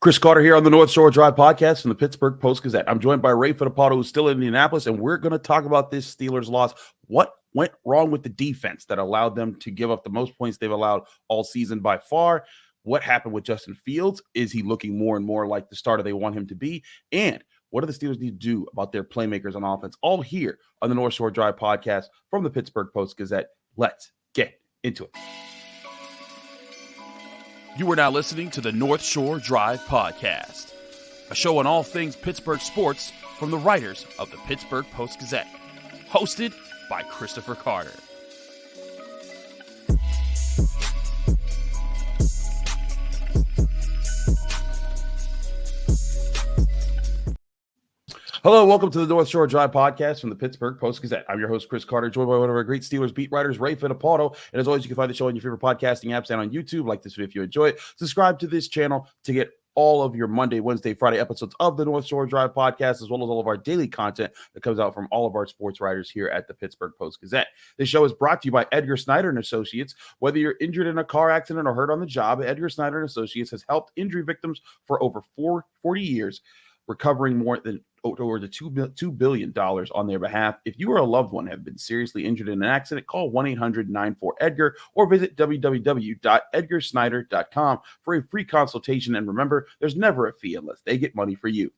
Chris Carter here on the North Shore Drive podcast from the Pittsburgh Post-Gazette. I'm joined by Ray Fittipaldo, who's still in Indianapolis, and we're going to talk about this Steelers loss. What went wrong with the defense that allowed them to give up the most points they've allowed all season by far? What happened with Justin Fields? Is he looking more and more like the starter they want him to be? And what do the Steelers need to do about their playmakers on offense? All here on the North Shore Drive podcast from the Pittsburgh Post-Gazette. Let's get into it. You are now listening to the North Shore Drive Podcast, a show on all things Pittsburgh sports from the writers of the Pittsburgh Post-Gazette, hosted by Christopher Carter. Hello, welcome to the North Shore Drive podcast from the Pittsburgh Post-Gazette. I'm your host, Chris Carter, joined by one of our great Steelers beat writers, Ray Fittipaldo. And as always, you can find the show on your favorite podcasting apps and on YouTube. Like this video if you enjoy it. Subscribe to this channel to get all of your Monday, Wednesday, Friday episodes of the North Shore Drive podcast, as well as all of our daily content that comes out from all of our sports writers here at the Pittsburgh Post-Gazette. This show is brought to you by Edgar Snyder and Associates. Whether you're injured in a car accident or hurt on the job, Edgar Snyder and Associates has helped injury victims for over 40 years, recovering more than over the $2 billion on their behalf. If you or a loved one have been seriously injured in an accident, call 1-800-94-EDGAR or visit www.edgarsnyder.com for a free consultation. And remember, there's never a fee unless they get money for you.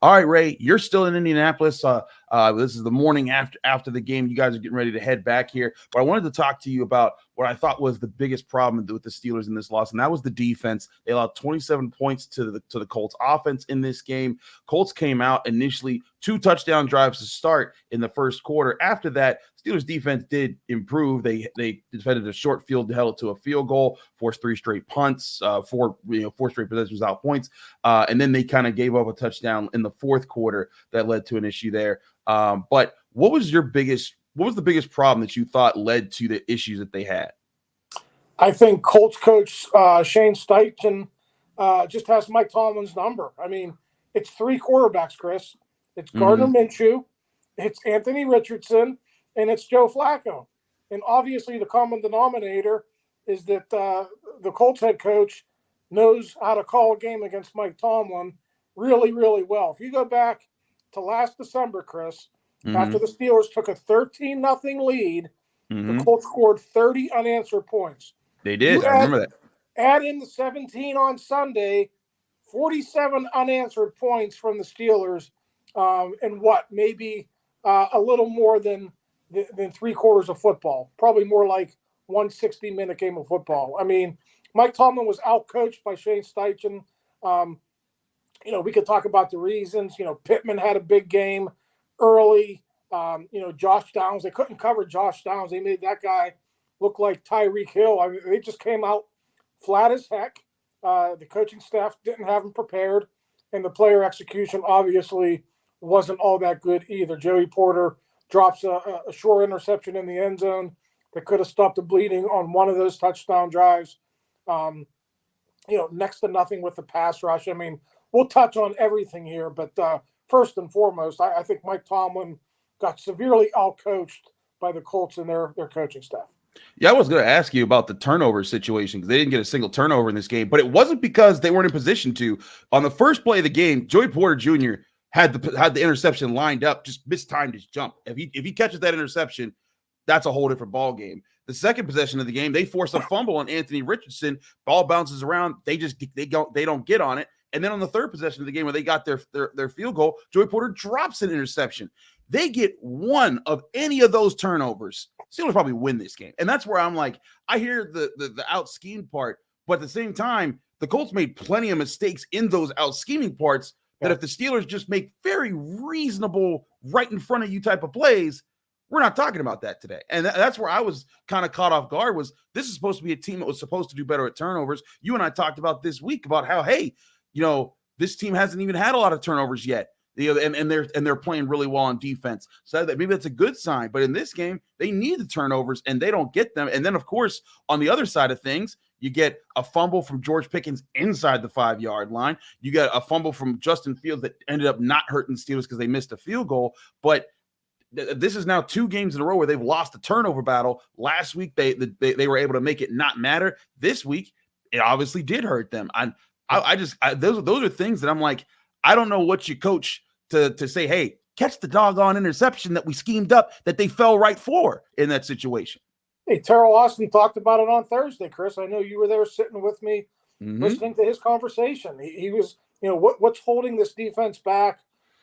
All right, Ray, you're still in Indianapolis. This is the morning after the game. You guys are getting ready to head back here. But I wanted to talk to you about what I thought was the biggest problem with the Steelers in this loss, and that was the defense. They allowed 27 points to the Colts offense in this game. Colts came out initially 2 touchdown drives to start in the first quarter. After that, Steelers defense did improve. They defended a short field, held it to a field goal, forced 3 straight punts, 4 straight possessions without points, and then they kind of gave up a touchdown in the fourth quarter that led to an issue there. But what was the biggest problem that you thought led to the issues that they had? I think Colts coach Shane Steichen just has Mike Tomlin's number. I mean, it's 3 quarterbacks, Chris. It's Gardner Minshew, it's Anthony Richardson, and it's Joe Flacco. And obviously the common denominator is that the Colts head coach knows how to call a game against Mike Tomlin really, really well. If you go back to last December, Chris, after the Steelers took a 13-0 lead, the Colts scored 30 unanswered points. They did. I remember that. Add in the 17 on Sunday, 47 unanswered points from the Steelers, and maybe a little more than 3 quarters of football. Probably more like 160-minute game of football. I mean, Mike Tomlin was outcoached by Shane Steichen. We could talk about the reasons. Pittman had a big game early. Josh Downs, they couldn't cover Josh Downs. They made that guy look like Tyreek Hill. I mean, they just came out flat as heck. The coaching staff didn't have them prepared, and the player execution obviously wasn't all that good either. Joey Porter drops a short interception in the end zone that could have stopped the bleeding on one of those touchdown drives. Next to nothing with the pass rush. I mean, we'll touch on everything here, but first and foremost, I think Mike Tomlin got severely outcoached by the Colts and their coaching staff. Yeah, I was going to ask you about the turnover situation because they didn't get a single turnover in this game, but it wasn't because they weren't in position to. On the first play of the game, Joey Porter Jr. had the interception lined up, just mistimed his jump. If he catches that interception, that's a whole different ball game. The second possession of the game, they force a fumble on Anthony Richardson. Ball bounces around. They don't get on it. And then on the third possession of the game where they got their field goal, Joey Porter drops an interception. They get one of any of those turnovers, Steelers probably win this game. And that's where I'm like, I hear the out-schemed part, but at the same time, the Colts made plenty of mistakes in those out-scheming parts that if the Steelers just make very reasonable, right in front of you type of plays, we're not talking about that today. And that's where I was kind of caught off guard was this is supposed to be a team that was supposed to do better at turnovers. You and I talked about this week about how, hey, this team hasn't even had a lot of turnovers yet. And they're playing really well on defense. So that maybe that's a good sign. But in this game, they need the turnovers and they don't get them. And then, of course, on the other side of things, you get a fumble from George Pickens inside the 5-yard line. You get a fumble from Justin Fields that ended up not hurting Steelers because they missed a field goal. But this is now 2 games in a row where they've lost the turnover battle. Last week, they were able to make it not matter. This week, it obviously did hurt them. those are things that I'm like, I don't know what you coach to say, hey, catch the doggone interception that we schemed up that they fell right for in that situation. Hey, Teryl Austin talked about it on Thursday, Chris. I know you were there sitting with me, listening to his conversation. He was, what's holding this defense back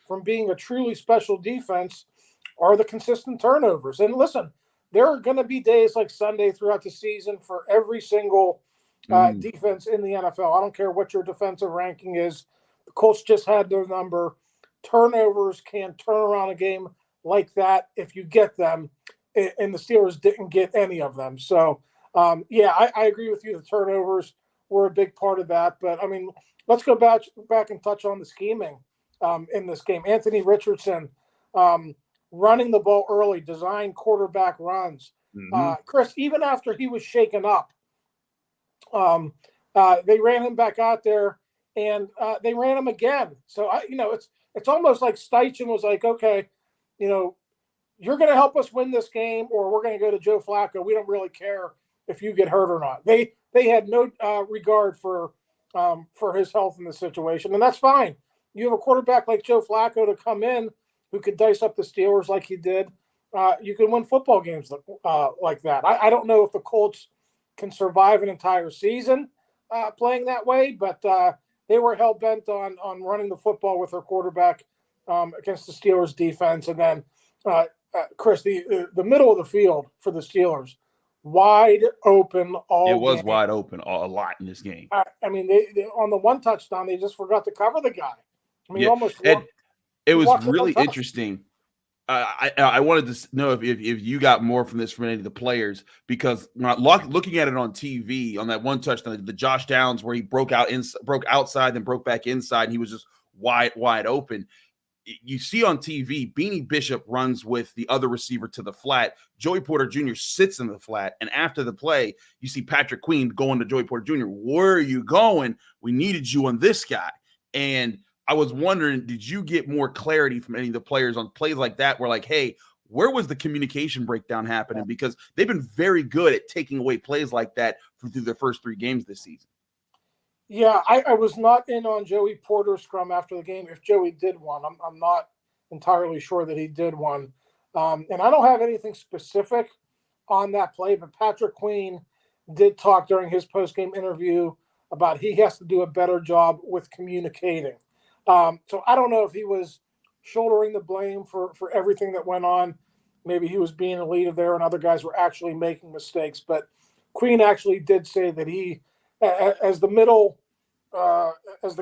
from being a truly special defense are the consistent turnovers. And listen, there are going to be days like Sunday throughout the season for every single defense in the NFL. I don't care what your defensive ranking is. The Colts just had their number. Turnovers can turn around a game like that if you get them, and the Steelers didn't get any of them. So, I agree with you. The turnovers were a big part of that. But, I mean, let's go back and touch on the scheming in this game. Anthony Richardson running the ball early, design quarterback runs. Chris, even after he was shaken up, they ran him back out there, and they ran him again. So, it's almost like Steichen was like, okay, you're going to help us win this game, or we're going to go to Joe Flacco. We don't really care if you get hurt or not. They had no regard for his health in the situation, and that's fine. You have a quarterback like Joe Flacco to come in who could dice up the Steelers like he did. You can win football games like that. I don't know if the Colts can survive an entire season playing that way, but they were hell-bent on running the football with their quarterback against the Steelers defense. And then, Chris, the middle of the field for the Steelers, wide open all game. It was wide open a lot in this game. I mean, they on the one touchdown, they just forgot to cover the guy. I mean, it was really interesting. I wanted to know if you got more from this from any of the players, because looking at it on TV on that one touchdown, the Josh Downs where he broke outside, then broke back inside, and he was just wide open. You see on TV, Beanie Bishop runs with the other receiver to the flat. Joey Porter Jr. sits in the flat, and after the play, you see Patrick Queen going to Joey Porter Jr. Where are you going? We needed you on this guy. And I was wondering, did you get more clarity from any of the players on plays like that where like, hey, where was the communication breakdown happening? Because they've been very good at taking away plays like that through their first 3 games this season. Yeah, I was not in on Joey Porter's scrum after the game. If Joey did one, I'm not entirely sure that he did one. And I don't have anything specific on that play, but Patrick Queen did talk during his post-game interview about he has to do a better job with communicating. So I don't know if he was shouldering the blame for everything that went on. Maybe he was being a leader there and other guys were actually making mistakes. But Queen actually did say that he, as the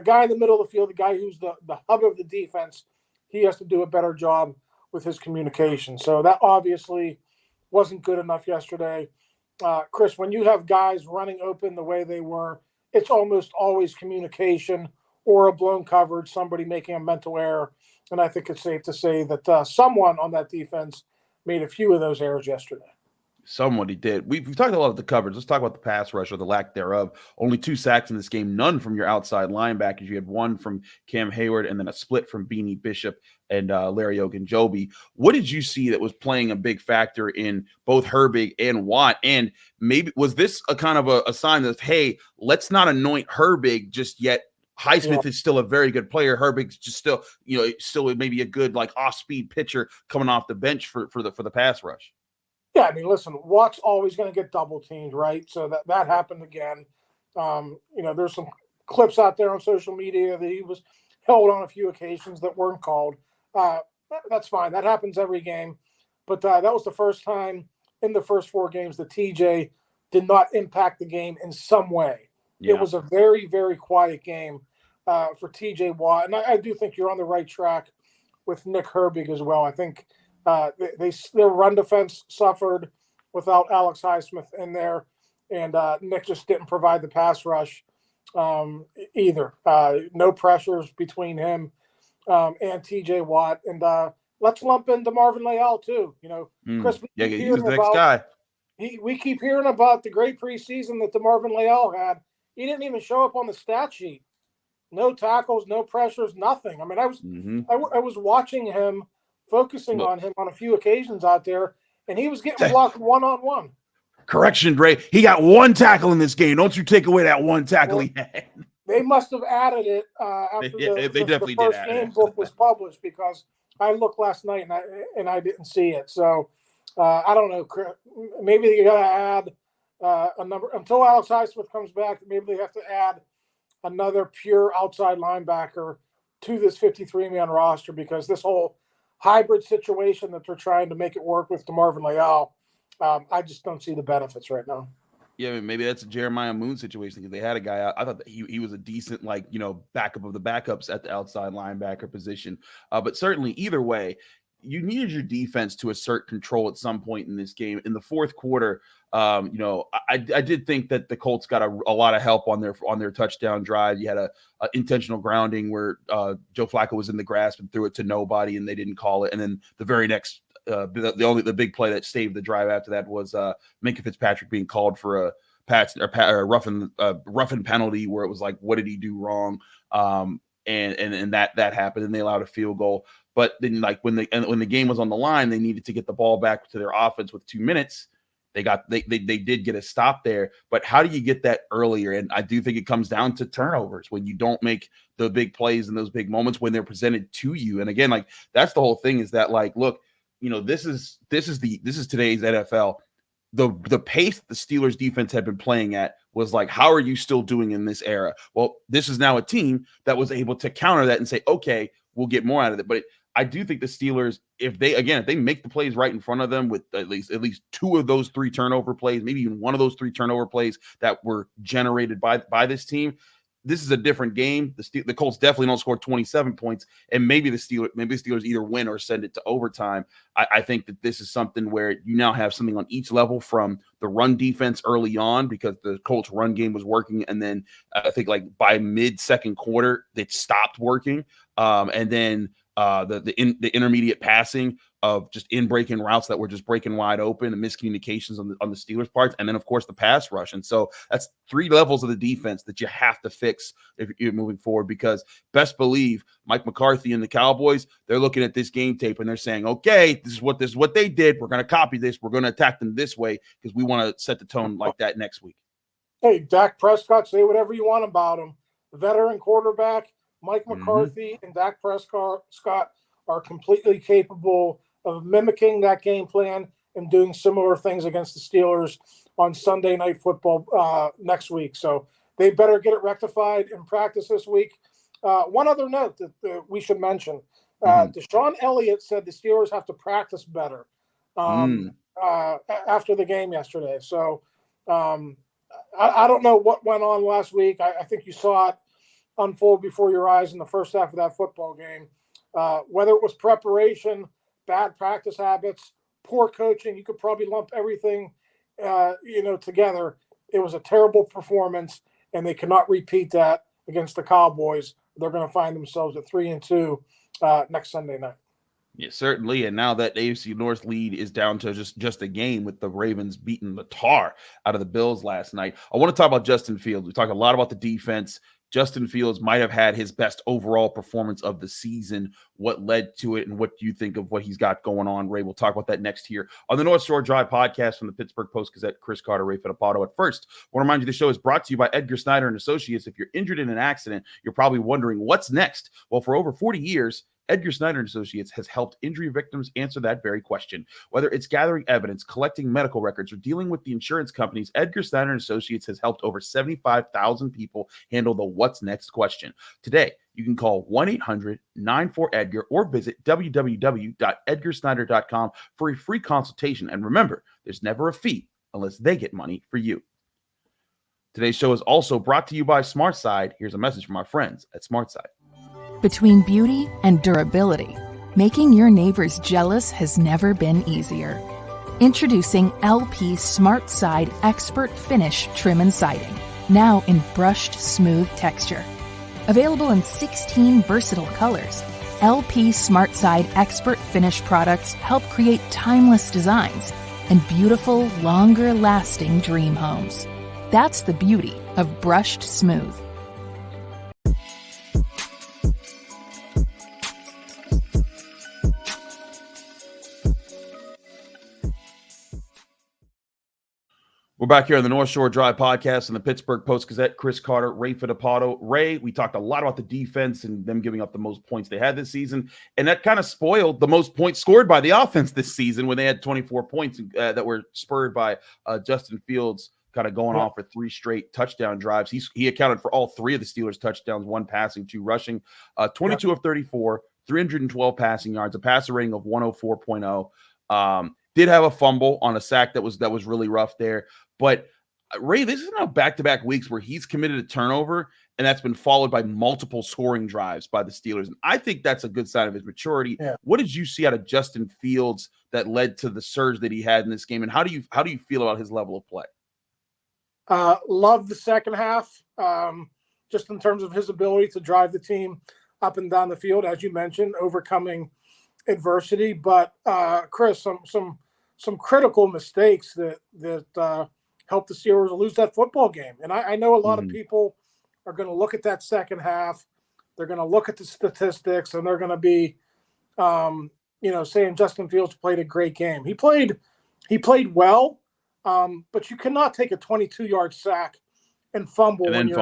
guy in the middle of the field, the guy who's the hub of the defense, he has to do a better job with his communication. So that obviously wasn't good enough yesterday. Chris, when you have guys running open the way they were, it's almost always communication or a blown coverage, somebody making a mental error. And I think it's safe to say that someone on that defense made a few of those errors yesterday. Somebody did. We've talked a lot of the coverage. Let's talk about the pass rush or the lack thereof. Only 2 sacks in this game, none from your outside linebackers. You had 1 from Cam Hayward and then a split from Beanie Bishop and Larry Ogunjobi. What did you see that was playing a big factor in both Herbig and Watt? And maybe was this a kind of a sign that, hey, let's not anoint Herbig just yet. Highsmith is still a very good player. Herbig's just still maybe a good like off-speed pitcher coming off the bench for the pass rush. Yeah, I mean, listen, Watt's always going to get double teamed, right? So that happened again. There's some clips out there on social media that he was held on a few occasions that weren't called. That's fine. That happens every game. But that was the first time in the first 4 games that TJ did not impact the game in some way. Yeah. It was a very, very quiet game for TJ Watt. And I do think you're on the right track with Nick Herbig as well. I think their run defense suffered without Alex Highsmith in there, and Nick just didn't provide the pass rush either. No pressures between him and TJ Watt. And let's lump in DeMarvin Leal too. Chris, he's the next guy. We keep hearing about the great preseason that DeMarvin Leal had. He didn't even show up on the stat sheet. No tackles, no pressures, nothing. I mean, I was watching him, focusing on him on a few occasions out there, and he was getting blocked one-on-one. Correction, Ray. He got 1 tackle in this game. Don't you take away that 1 tackle he had. They must have added it after the first game book was published, because I looked last night and I didn't see it. So I don't know. Maybe you got to add a number until Alex Highsmith comes back. Maybe they have to add another pure outside linebacker to this 53-man roster, because this whole hybrid situation that they're trying to make it work with DeMarvin Leal, I just don't see the benefits right now. Yeah, I mean, maybe that's a Jeremiah Moon situation, because they had a guy. I thought that he was a decent, backup of the backups at the outside linebacker position. But certainly, either way, you needed your defense to assert control at some point in this game. In the fourth quarter, I did think that the Colts got a lot of help on their touchdown drive. You had a intentional grounding where Joe Flacco was in the grasp and threw it to nobody, and they didn't call it. And then the very next, the big play that saved the drive after that was Minkah Fitzpatrick being called for a roughing penalty, where it was like, what did he do wrong? And that happened, and they allowed a field goal. But then, when the game was on the line, they needed to get the ball back to their offense with 2 minutes. They did get a stop there, but how do you get that earlier? And I do think it comes down to turnovers, when you don't make the big plays in those big moments when they're presented to you. And again, that's the whole thing, is that look, this is today's NFL. The pace the Steelers defense had been playing at was how are you still doing in this era? Well, this is now a team that was able to counter that and say, okay, we'll get more out of it. But I do think the Steelers, if they make the plays right in front of them with at least 2 of those 3 turnover plays, maybe even 1 of those 3 turnover plays that were generated by this team, this is a different game. The Colts definitely don't score 27 points, and maybe the Steelers either win or send it to overtime. I think that this is something where you now have something on each level, from the run defense early on, because the Colts run game was working, and then I think by mid-second quarter it stopped working, and then the intermediate passing of just in-breaking routes that were just breaking wide open, and miscommunications on the Steelers' parts, and then, of course, the pass rush. And so that's 3 levels of the defense that you have to fix if you're moving forward, because best believe Mike McCarthy and the Cowboys, they're looking at this game tape and they're saying, okay, this is what they did. We're going to copy this. We're going to attack them this way, because we want to set the tone like that next week. Hey, Dak Prescott, say whatever you want about him. The veteran quarterback, Mike McCarthy and Dak Prescott are completely capable of mimicking that game plan and doing similar things against the Steelers on Sunday Night Football next week. So they better get it rectified in practice this week. One other note that we should mention, Deshaun Elliott said the Steelers have to practice better after the game yesterday. So I don't know what went on last week. I think you saw it unfold before your eyes in the first half of that football game. Whether it was preparation, bad practice habits, poor coaching, you could probably lump everything, together. It was a terrible performance, and they cannot repeat that against the Cowboys. They're going to find themselves at 3-2 next Sunday night. Yeah, certainly. And now that AFC North lead is down to just a game, with the Ravens beating the tar out of the Bills last night. I want to talk about Justin Fields. We talked a lot about the defense. Justin Fields might have had his best overall performance of the season. What led to it, and what do you think of what he's got going on, Ray? We'll talk about that next here on the North Shore Drive podcast from the Pittsburgh Post-Gazette. Chris Carter, Ray Fittipaldo. At first, I want to remind you the show is brought to you by Edgar Snyder and Associates. If you're injured in an accident, you're probably wondering what's next. Well, for over 40 years, Edgar Snyder & Associates has helped injury victims answer that very question. Whether it's gathering evidence, collecting medical records, or dealing with the insurance companies, Edgar Snyder & Associates has helped over 75,000 people handle the what's next question. Today, you can call 1-800-94-EDGAR or visit www.edgarsnyder.com for a free consultation. And remember, there's never a fee unless they get money for you. Today's show is also brought to you by SmartSide. Here's a message from our friends at SmartSide. Between beauty and durability, making your neighbors jealous has never been easier. Introducing LP Smart Side Expert Finish Trim and Siding, now in brushed smooth texture. Available in 16 versatile colors, LP Smart Side Expert Finish products help create timeless designs and beautiful, longer-lasting dream homes. That's the beauty of brushed smooth. We're back here on the North Shore Drive podcast and the Pittsburgh Post-Gazette. Chris Carter, Ray Fittipaldo. Ray, we talked a lot about the defense and them giving up the most points they had this season, and that kind of spoiled the most points scored by the offense this season when they had 24 points that were spurred by Justin Fields kind of going off for 3 straight touchdown drives. He accounted for all 3 of the Steelers' touchdowns, 1 passing, 2 rushing, 22 of 34, 312 passing yards, a passer rating of 104.0. Did have a fumble on a sack that was really rough there. But Ray, this is now back-to-back weeks where he's committed a turnover, and that's been followed by multiple scoring drives by the Steelers. And I think that's a good sign of his maturity. Yeah. What did you see out of Justin Fields that led to the surge that he had in this game? And how do you feel about his level of play? Love the second half, just in terms of his ability to drive the team up and down the field, as you mentioned, overcoming adversity. But Chris, some critical mistakes that helped the Steelers lose that football game. And I know a lot of people are going to look at that second half. They're going to look at the statistics, and they're going to be, saying Justin Fields played a great game. He played well, but you cannot take a 22-yard sack and fumble when you're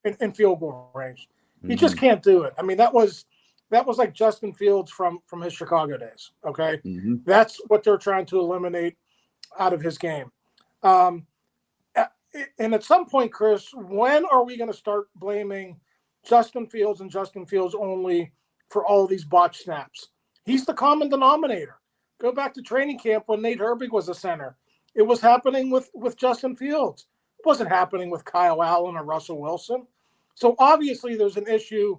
in field goal range. You just can't do it. I mean, that was like Justin Fields from his Chicago days. Okay, that's what they're trying to eliminate out of his game. And at some point, Chris, when are we going to start blaming Justin Fields and Justin Fields only for all of these botched snaps? He's the common denominator. Go back to training camp when Nate Herbig was a center. It was happening with Justin Fields. It wasn't happening with Kyle Allen or Russell Wilson. So obviously there's an issue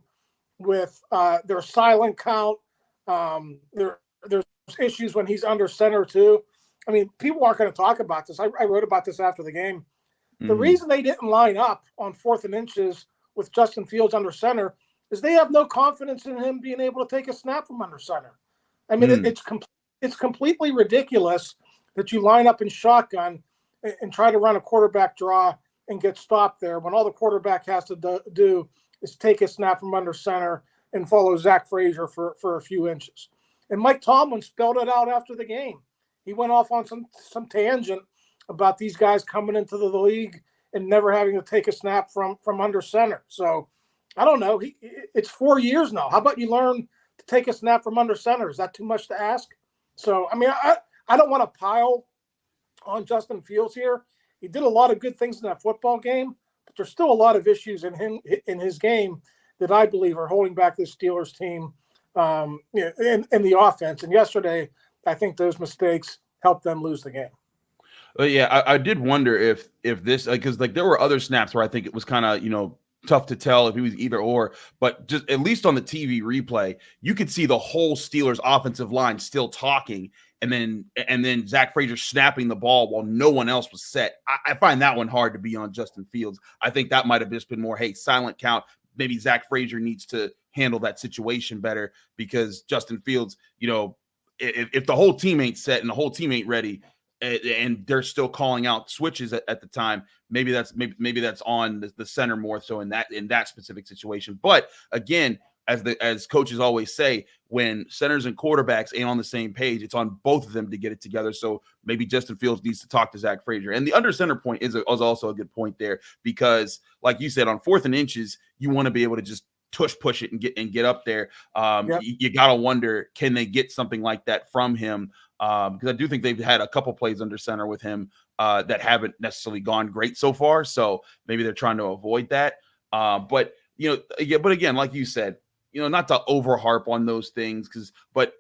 with their silent count. There's issues when he's under center too. I mean, people aren't going to talk about this. I wrote about this after the game. The reason they didn't line up on 4th and inches with Justin Fields under center is they have no confidence in him being able to take a snap from under center. I mean, it's completely ridiculous that you line up in shotgun and try to run a quarterback draw and get stopped there when all the quarterback has to do is take a snap from under center and follow Zach Frazier for a few inches. And Mike Tomlin spelled it out after the game. He went off on some tangent about these guys coming into the league and never having to take a snap from under center. So I don't know. It's 4 years now. How about you learn to take a snap from under center? Is that too much to ask? So, I mean, I don't want to pile on Justin Fields here. He did a lot of good things in that football game, but there's still a lot of issues in his game that I believe are holding back this Steelers team in the offense. And yesterday, I think those mistakes helped them lose the game. Yeah, I did wonder if this, because there were other snaps where I think it was kind of, tough to tell if he was either or, but just at least on the TV replay, you could see the whole Steelers offensive line still talking, and then Zach Frazier snapping the ball while no one else was set. I find that one hard to be on Justin Fields. I think that might have just been more, hey, silent count. Maybe Zach Frazier needs to handle that situation better, because Justin Fields, if the whole team ain't set and the whole team ain't ready, and they're still calling out switches at the time, maybe that's on the center more so in that specific situation. But again, as coaches always say, when centers and quarterbacks ain't on the same page, it's on both of them to get it together. So maybe Justin Fields needs to talk to Zach Frazier. And the under center point is also a good point there, because like you said, on 4th and inches, you want to be able to just push it and get up there. You got to wonder, can they get something like that from him? Because I do think they've had a couple plays under center with him that haven't necessarily gone great so far. So maybe they're trying to avoid that. But again, like you said, not to over harp on those things, but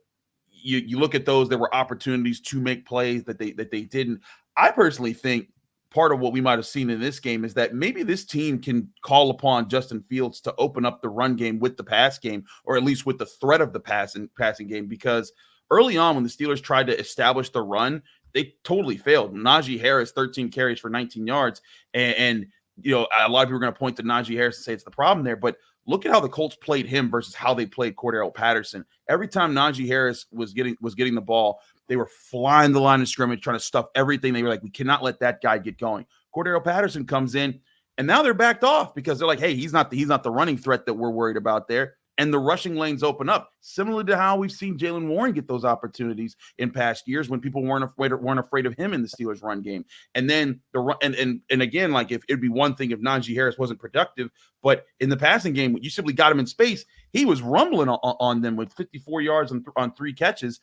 you look at those, there were opportunities to make plays that they didn't. I personally think part of what we might have seen in this game is that maybe this team can call upon Justin Fields to open up the run game with the pass game, or at least with the threat of the passing game, because early on when the Steelers tried to establish the run, they totally failed. Najee Harris, 13 carries for 19 yards. And a lot of people are going to point to Najee Harris and say it's the problem there, but look at how the Colts played him versus how they played Cordarrelle Patterson. Every time Najee Harris was getting the ball, they were flying the line of scrimmage, trying to stuff everything. They were like, we cannot let that guy get going. Cordarrelle Patterson comes in, and now they're backed off because they're like, hey, he's not the running threat that we're worried about there. and the rushing lanes open up, similar to how we've seen Jaylen Warren get those opportunities in past years when people weren't afraid of him in the Steelers run game. And then and again, like if it'd be one thing if Najee Harris wasn't productive, but in the passing game, you simply got him in space. He was rumbling on them with 54 yards on 3 catches.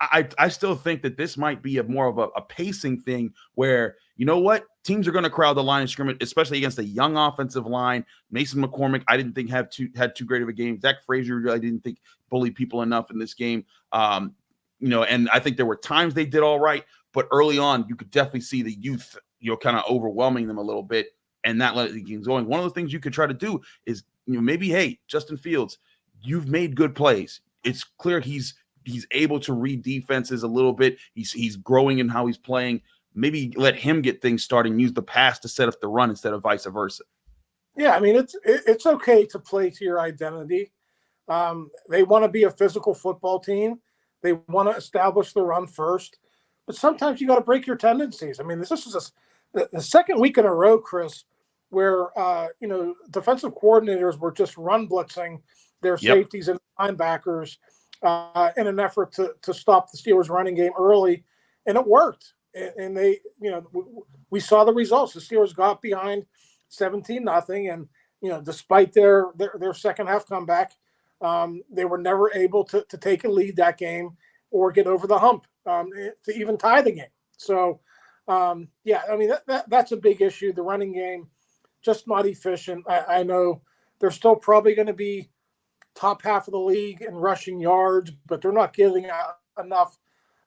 I still think that this might be more of a pacing thing where, you know what, teams are going to crowd the line of scrimmage, especially against a young offensive line. Mason McCormick, I didn't think had too great of a game. Zach Frazier, I didn't think bullied people enough in this game. And I think there were times they did all right, but early on, you could definitely see the youth, kind of overwhelming them a little bit, and that let the games going. One of the things you could try to do is, maybe, hey, Justin Fields, you've made good plays. It's clear he's able to read defenses a little bit. He's growing in how he's playing. Maybe let him get things started and use the pass to set up the run instead of vice versa. Yeah, I mean, it's okay to play to your identity. They want to be a physical football team. They want to establish the run first. But sometimes you got to break your tendencies. I mean, this is the second week in a row, Chris, where defensive coordinators were just run blitzing their safeties and linebackers in an effort to stop the Steelers running game early, and it worked. And they, we saw the results. The Steelers got behind 17-0, and despite their second half comeback, they were never able to take a lead that game or get over the hump to even tie the game. So, I mean that's a big issue. The running game just not efficient. I know they're still probably going to be top half of the league in rushing yards, but they're not getting enough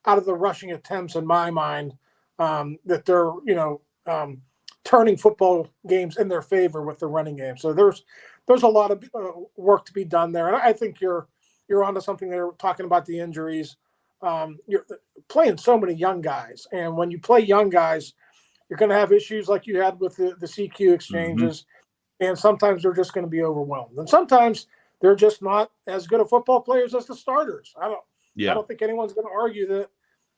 out of the rushing attempts in my mind that they're turning football games in their favor with the running game. So there's a lot of work to be done there, and I think you're onto something there. Talking about the injuries, you're playing so many young guys, and when you play young guys, you're going to have issues like you had with the CQ exchanges, and sometimes they're just going to be overwhelmed, and sometimes they're just not as good of football players as the starters. I don't think anyone's going to argue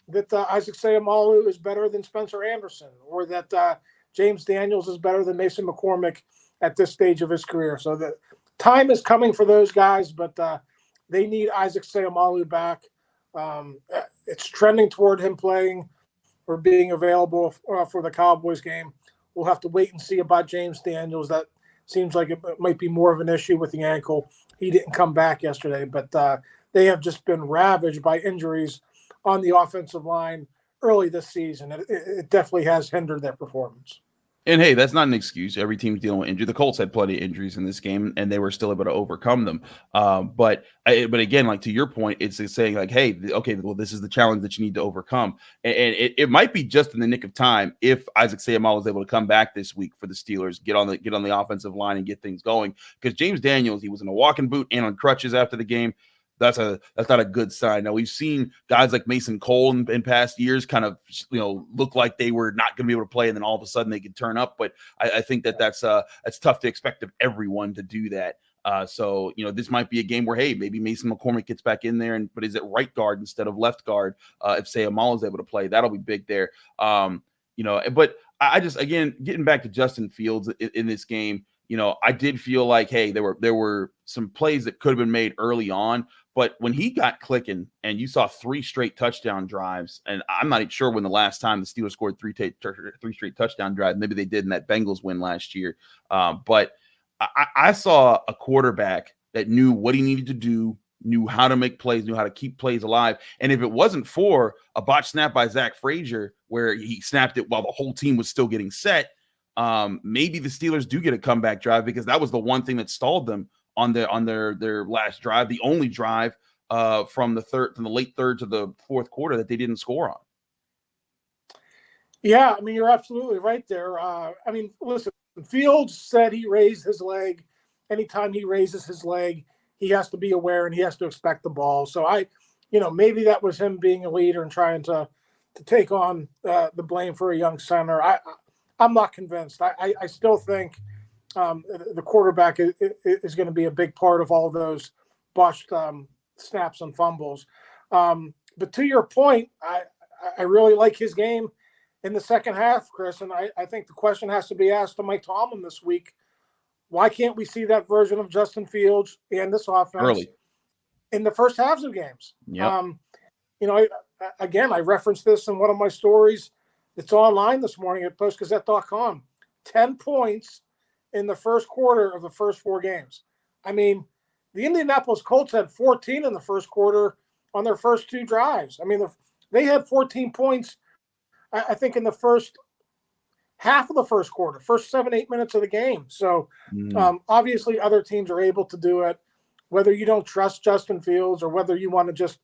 that Isaac Seumalo is better than Spencer Anderson, or that James Daniels is better than Mason McCormick at this stage of his career. So the time is coming for those guys, but they need Isaac Seumalo back. It's trending toward him playing or being available for the Cowboys game. We'll have to wait and see about James Daniels. That seems like it might be more of an issue with the ankle. He didn't come back yesterday, but they have just been ravaged by injuries on the offensive line early this season. It definitely has hindered their performance. And hey, that's not an excuse. Every team's dealing with injury. The Colts had plenty of injuries in this game, and they were still able to overcome them. But again, like to your point, it's saying like, hey, okay, well, this is the challenge that you need to overcome, and it might be just in the nick of time if Isaac Seumalo is able to come back this week for the Steelers, get on the offensive line and get things going. Because James Daniels, he was in a walking boot and on crutches after the game. That's not a good sign. Now we've seen guys like Mason Cole in past years kind of look like they were not going to be able to play, and then all of a sudden they could turn up. But I think that's tough to expect of everyone to do that. So this might be a game where maybe Mason McCormick gets back in there, but is it right guard instead of left guard? If Seumalo is able to play, that'll be big there. But I just, again, getting back to Justin Fields in this game, I did feel like, hey, there were some plays that could have been made early on, but when he got clicking and you saw 3 straight touchdown drives, and I'm not even sure when the last time the Steelers scored 3 straight touchdown drives, maybe they did in that Bengals win last year. But I saw a quarterback that knew what he needed to do, knew how to make plays, knew how to keep plays alive. And if it wasn't for a botch snap by Zach Frazier, where he snapped it while the whole team was still getting set, maybe the Steelers do get a comeback drive, because that was the one thing that stalled them on their last drive, the only drive from the late third to the fourth quarter that they didn't score on. Yeah, I mean, you're absolutely right there. Listen, Fields said he raised his leg. Anytime he raises his leg, he has to be aware and he has to expect the ball. So maybe that was him being a leader and trying to take on the blame for a young center. I'm not convinced. I still think the quarterback is going to be a big part of all those botched snaps and fumbles. But to your point, I really like his game in the second half, Chris, and I think the question has to be asked to Mike Tomlin this week: Why can't we see that version of Justin Fields and this offense early in the first halves of games? Yep. I referenced this in one of my stories. It's online this morning at postgazette.com. 10 points in the first quarter of the first 4 games. I mean, the Indianapolis Colts had 14 in the first quarter on their first 2 drives. I mean, they had 14 points, I think, in the first half of the first quarter, first 7-8 minutes of the game. So obviously other teams are able to do it, whether you don't trust Justin Fields or whether you want to just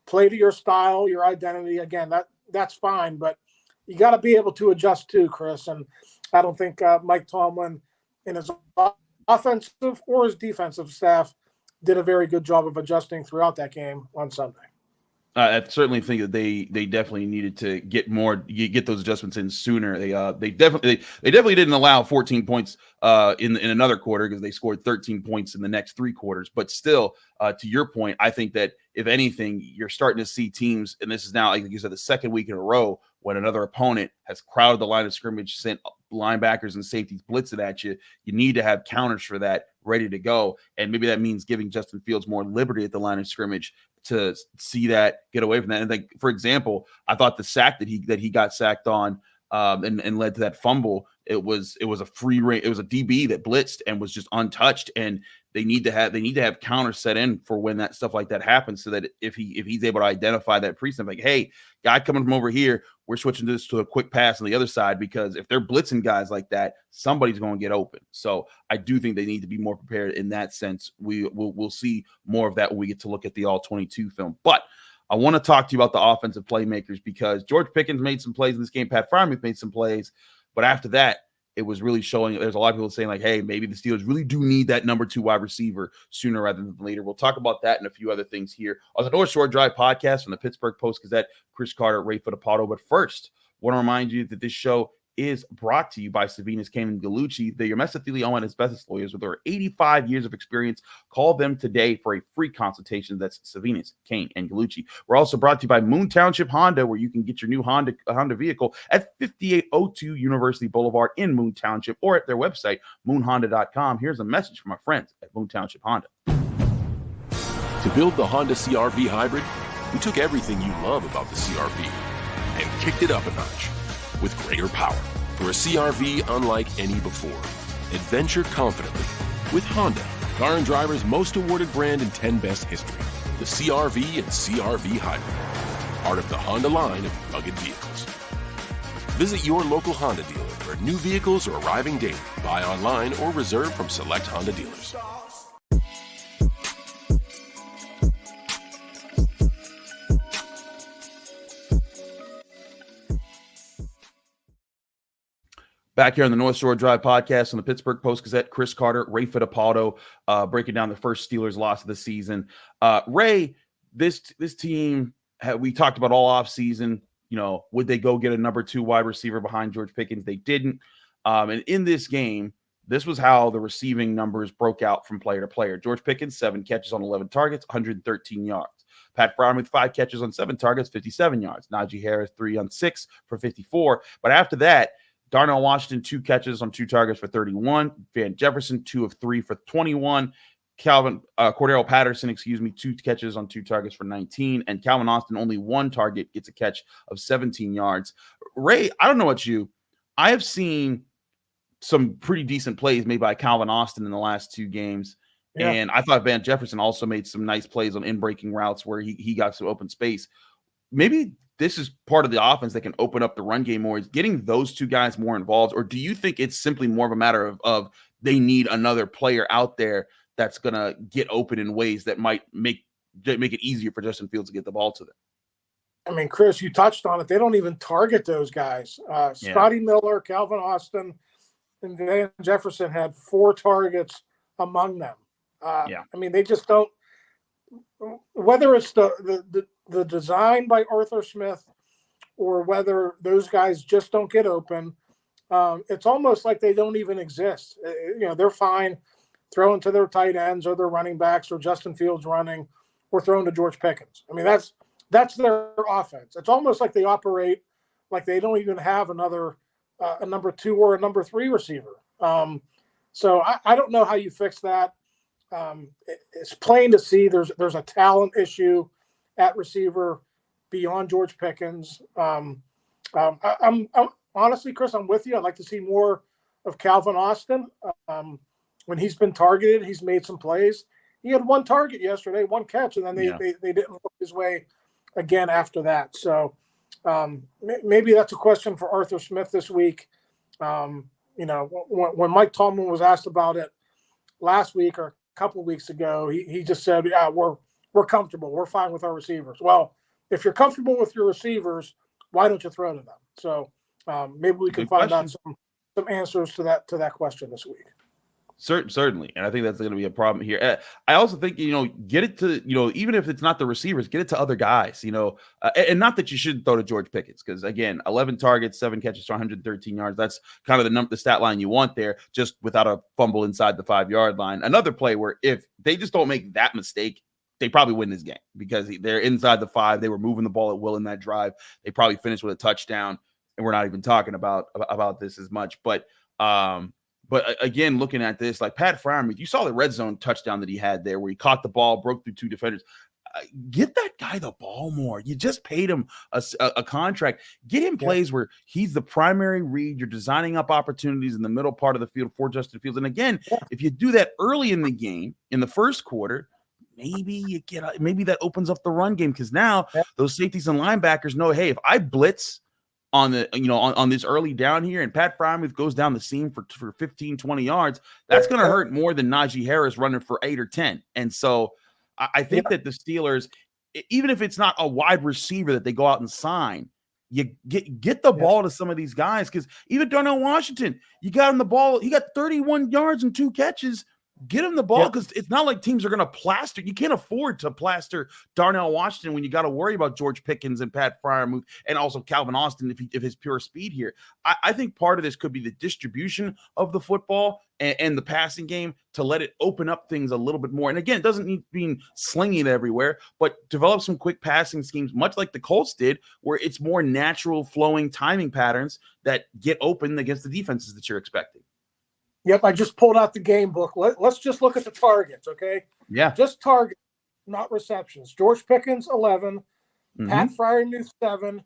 play to your style, your identity. Again, that's fine, but you got to be able to adjust too, Chris. And I don't think Mike Tomlin and his offensive or his defensive staff did a very good job of adjusting throughout that game on Sunday. I certainly think that they definitely needed to get those adjustments in sooner. They definitely didn't allow 14 points in another quarter because they scored 13 points in the next 3 quarters. But still, to your point, I think that if anything, you're starting to see teams, and this is now, like you said, the second week in a row when another opponent has crowded the line of scrimmage, sent linebackers and safeties blitzing at you. You need to have counters for that ready to go, and maybe that means giving Justin Fields more liberty at the line of scrimmage to see that, get away from that. And like, for example, I thought the sack that he got sacked on and led to that fumble, it was a free range. It was a DB that blitzed and was just untouched. And they need to have counters set in for when that stuff like that happens, so that if he's able to identify that precinct, like, hey, guy coming from over here, we're switching this to a quick pass on the other side, because if they're blitzing guys like that, somebody's going to get open. So I do think they need to be more prepared in that sense. We'll see more of that when we get to look at the all-22 film. But I want to talk to you about the offensive playmakers, because George Pickens made some plays in this game. Pat Freiermuth made some plays. But after that, it was really showing. There's a lot of people saying, like, hey, maybe the Steelers really do need that number 2 wide receiver sooner rather than later. We'll talk about that and a few other things here on the North Shore Drive podcast from the Pittsburgh Post-Gazette. Chris Carter, Ray Fittipaldo. But first, I want to remind you that this show is brought to you by Savinas, Kane, and Gallucci. They're your mesothelioma and asbestos lawyers with over 85 years of experience. Call them today for a free consultation. That's Savinas, Kane, and Gallucci. We're also brought to you by Moon Township Honda, where you can get your new Honda vehicle at 5802 University Boulevard in Moon Township, or at their website, moonhonda.com. Here's a message from our friends at Moon Township Honda. To build the Honda CR-V Hybrid, we took everything you love about the CR-V and kicked it up a notch with greater power for a CR-V unlike any before. Adventure confidently with Honda, Car and Driver's most awarded brand in 10 Best history. The CR-V and CR-V Hybrid, part of the Honda line of rugged vehicles. Visit your local Honda dealer where new vehicles are arriving daily. Buy online or reserve from select Honda dealers. Back here on the North Shore Drive podcast on the Pittsburgh Post-Gazette, Chris Carter, Ray Fittipaldo, breaking down the first Steelers loss of the season. Ray, this team, we talked about all offseason, would they go get a number 2 wide receiver behind George Pickens? They didn't. And in this game, this was how the receiving numbers broke out from player to player. George Pickens, 7 catches on 11 targets, 113 yards. Pat Freiermuth, 5 catches on 7 targets, 57 yards. Najee Harris, 3 on 6 for 54. But after that, Darnell Washington, 2 catches on 2 targets for 31. Van Jefferson, 2 of 3 for 21. Cordero Patterson, 2 catches on 2 targets for 19. And Calvin Austin, only 1 target, gets a catch of 17 yards. Ray, I don't know about you. I have seen some pretty decent plays made by Calvin Austin in the last 2 games. Yeah. And I thought Van Jefferson also made some nice plays on in-breaking routes where he got some open space. Maybe this is part of the offense that can open up the run game more, is getting those 2 guys more involved? Or do you think it's simply more of a matter of they need another player out there that's going to get open in ways that might make it easier for Justin Fields to get the ball to them? I mean, Chris, you touched on it. They don't even target those guys. Scotty Miller, Calvin Austin, and Van Jefferson had 4 targets among them. I mean, they just don't, whether it's the design by Arthur Smith or whether those guys just don't get open, it's almost like they don't even exist. They're fine throwing to their tight ends or their running backs or Justin Fields running or throwing to George Pickens. I mean, that's their offense. It's almost like they operate like they don't even have a number 2 or a number 3 receiver. So I don't know how you fix that. It's plain to see there's a talent issue at receiver beyond George Pickens. I'm honestly, Chris, I'm with you. I'd like to see more of Calvin Austin. When he's been targeted, he's made some plays. He had one target yesterday, one catch, and then they didn't look his way again after that. So maybe that's a question for Arthur Smith this week. When Mike Tomlin was asked about it last week or a couple of weeks ago, he just said, "Yeah, we're comfortable. We're fine with our receivers." Well, if you're comfortable with your receivers, why don't you throw to them? So maybe we can find out some answers to that question this week. Certainly. And I think that's going to be a problem here. I also think, get it to, even if it's not the receivers, get it to other guys, and not that you shouldn't throw to George Pickens, because again, 11 targets, 7 catches for 113 yards. That's kind of the stat line you want there, just without a fumble inside the 5-yard line. Another play where if they just don't make that mistake, they probably win this game because they're inside the 5. They were moving the ball at will in that drive. They probably finished with a touchdown, and we're not even talking about this as much. But again, looking at this, like Pat Freiermuth, you saw the red zone touchdown that he had there where he caught the ball, broke through 2 defenders. Get that guy the ball more. You just paid him a contract. Get him plays where he's the primary read. You're designing up opportunities in the middle part of the field for Justin Fields. And again, if you do that early in the game, in the first quarter, maybe that opens up the run game, because now those safeties and linebackers know, hey, if I blitz on the on this early down here and Pat Freiermuth goes down the seam for 15, 20 yards, that's going to hurt more than Najee Harris running for 8 or 10. And so I think that the Steelers, even if it's not a wide receiver that they go out and sign, you get the ball to some of these guys, because even Darnell Washington, you got him the ball. He got 31 yards and 2 catches. Get him the ball, because it's not like teams are going to plaster. You can't afford to plaster Darnell Washington when you got to worry about George Pickens and Pat Freiermuth and also Calvin Austin if his pure speed here. I think part of this could be the distribution of the football and the passing game to let it open up things a little bit more. And again, it doesn't need being slinging everywhere, but develop some quick passing schemes, much like the Colts did, where it's more natural flowing timing patterns that get open against the defenses that you're expecting. Yep, I just pulled out the game book. Let's just look at the targets, okay? Yeah. Just targets, not receptions. George Pickens, 11. Pat Freiermuth, 7.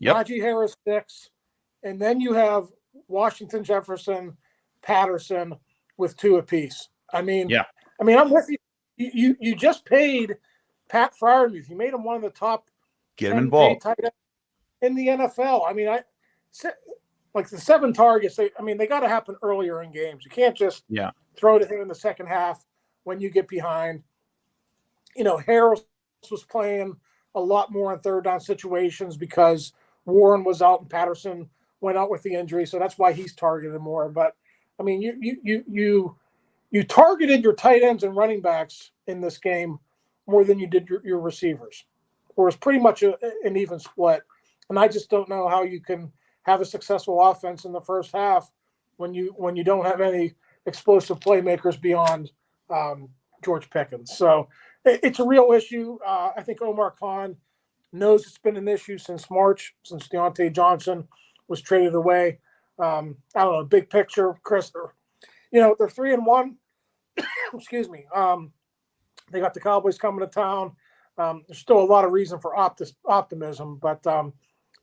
Najee Harris, 6. And then you have Washington, Jefferson, Patterson with 2 apiece. I'm with you. You just paid Pat Freiermuth. You made him one of the top Get him involved tight ends in the NFL. Like the 7 targets, they got to happen earlier in games. You can't just throw to him in the second half when you get behind. Harris was playing a lot more in third down situations because Warren was out and Patterson went out with the injury, so that's why he's targeted more. But you targeted your tight ends and running backs in this game more than you did your receivers, or it's pretty much an even split. And I just don't know how you can have a successful offense in the first half when you don't have any explosive playmakers beyond George Pickens. So it's a real issue. I think Omar Khan knows it's been an issue since March, since Deontay Johnson was traded away. I don't know, big picture, Chris, they're 3-1. Excuse me. They got the Cowboys coming to town. There's still a lot of reason for optimism, but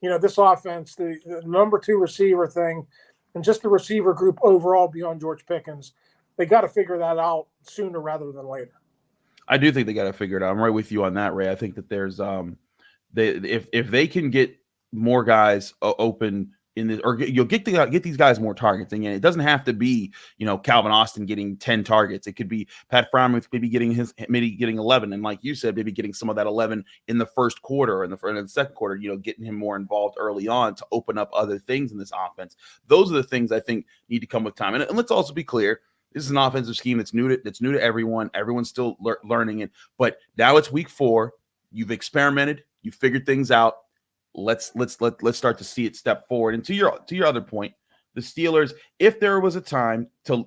this offense, the number 2 receiver thing, and just the receiver group overall beyond George Pickens, they got to figure that out sooner rather than later. I do think they got to figure it out. I'm right with you on that, Ray. I think that there's if they can get more guys open in this, or you'll get these guys more targets. And it doesn't have to be, Calvin Austin getting 10 targets. It could be Pat Freiermuth maybe getting 11. And like you said, maybe getting some of that 11 in the first quarter or in the second quarter, getting him more involved early on to open up other things in this offense. Those are the things I think need to come with time. And let's also be clear. This is an offensive scheme that's new to everyone. Everyone's still learning it, but now it's week 4. You've experimented, you figured things out. Let's start to see it step forward. And to your other point, the Steelers, if there was a time to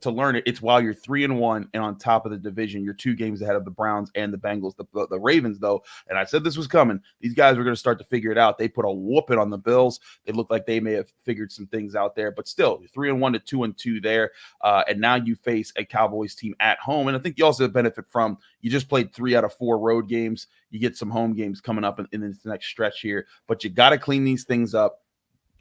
learn it, it's while you're 3-1 and on top of the division. You're 2 games ahead of the Browns and the Bengals. The Ravens, though, and I said this was coming, these guys were going to start to figure it out. They put a whooping on the Bills. They looked like they may have figured some things out there, but still 3-1 to 2-2 there. And now you face a Cowboys team at home. And I think you also benefit from, you just played 3 out of 4 road games. You get some home games coming up in this next stretch here, but you got to clean these things up.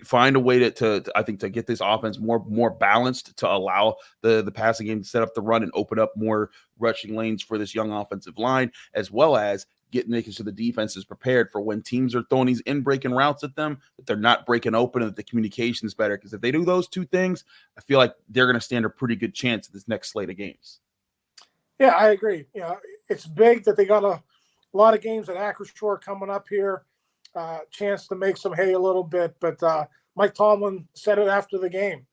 Find a way to I think, to get this offense more balanced, to allow the passing game to set up the run and open up more rushing lanes for this young offensive line, as well as making sure the defense is prepared for when teams are throwing these in-breaking routes at them, that they're not breaking open and that the communication is better. Because if they do those 2 things, I feel like they're going to stand a pretty good chance at this next slate of games. Yeah, I agree. It's big that they got a lot of games at Acrisure coming up here. Chance to make some hay a little bit, but Mike Tomlin said it after the game.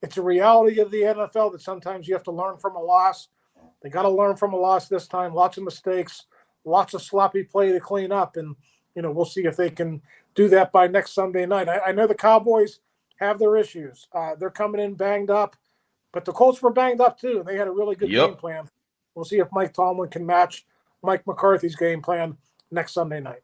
It's a reality of the NFL that sometimes you have to learn from a loss. They got to learn from a loss this time. Lots of mistakes, lots of sloppy play to clean up, and we'll see if they can do that by next Sunday night. I know the Cowboys have their issues. They're coming in banged up, but the Colts were banged up too, and they had a really good game plan. We'll see if Mike Tomlin can match Mike McCarthy's game plan next Sunday night.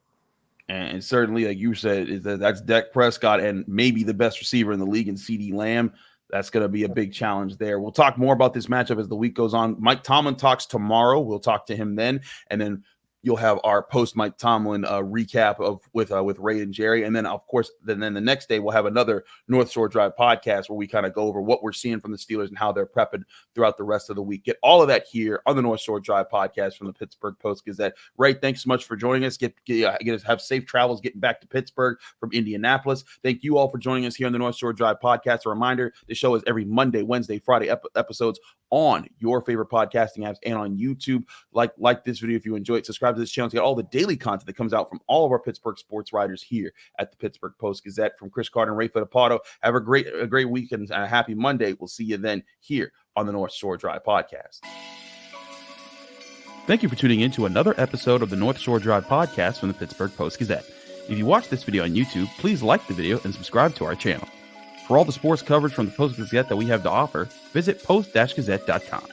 And certainly, like you said, that's Dak Prescott and maybe the best receiver in the league in CeeDee Lamb. That's going to be a big challenge there. We'll talk more about this matchup as the week goes on. Mike Tomlin talks tomorrow. We'll talk to him then. And then you'll have our post Mike Tomlin recap with Ray and Jerry. And then, of course, then the next day we'll have another North Shore Drive podcast where we kind of go over what we're seeing from the Steelers and how they're prepping throughout the rest of the week. Get all of that here on the North Shore Drive podcast from the Pittsburgh Post-Gazette. Ray, thanks so much for joining us. Have safe travels getting back to Pittsburgh from Indianapolis. Thank you all for joining us here on the North Shore Drive podcast. A reminder, the show is every Monday, Wednesday, Friday episodes on your favorite podcasting apps and on YouTube. Like this video if you enjoy it. Subscribe to this channel to get all the daily content that comes out from all of our Pittsburgh sports writers here at the Pittsburgh Post-Gazette. From Chris Carter and Ray Fittipaldo, have a great weekend and a happy Monday. We'll see you then here on the North Shore Drive podcast. Thank you for tuning in to another episode of the North Shore Drive podcast from the Pittsburgh Post-Gazette. If you watch this video on YouTube, please like the video and subscribe to our channel. For all the sports coverage from the Post-Gazette that we have to offer, visit post-gazette.com.